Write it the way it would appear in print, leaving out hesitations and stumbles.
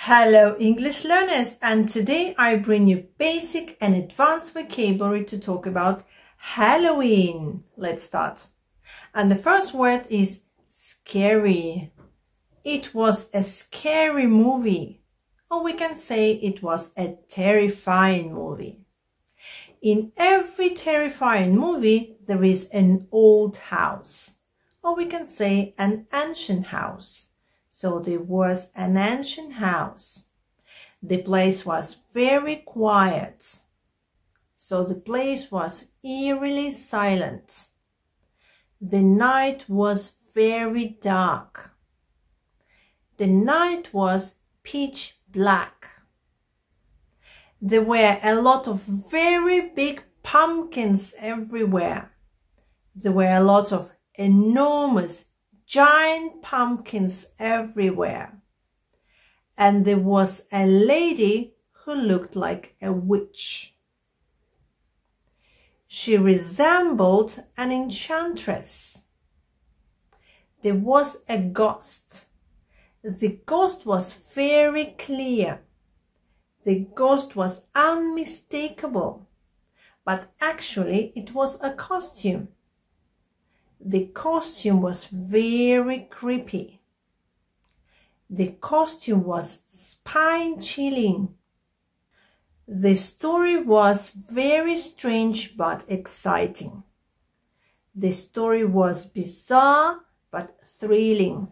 Hello English learners, and today I bring you basic and advanced vocabulary to talk about Halloween. Let's start. And the first word is scary. It was a scary movie, or we can say it was a terrifying movie. In every terrifying movie, there is an old house, or we can say an ancient house. So there was an ancient house. The place was very quiet. So the place was eerily silent. The night was very dark. The night was pitch black. There were a lot of very big pumpkins everywhere. There were a lot of enormous giant pumpkins everywhere. And there was a lady who looked like a witch. She resembled an enchantress. There was a ghost. The ghost was very clear. The ghost was unmistakable, but actually it was a costume. The costume was very creepy. The costume was spine-chilling. The story was very strange but exciting. The story was bizarre but thrilling.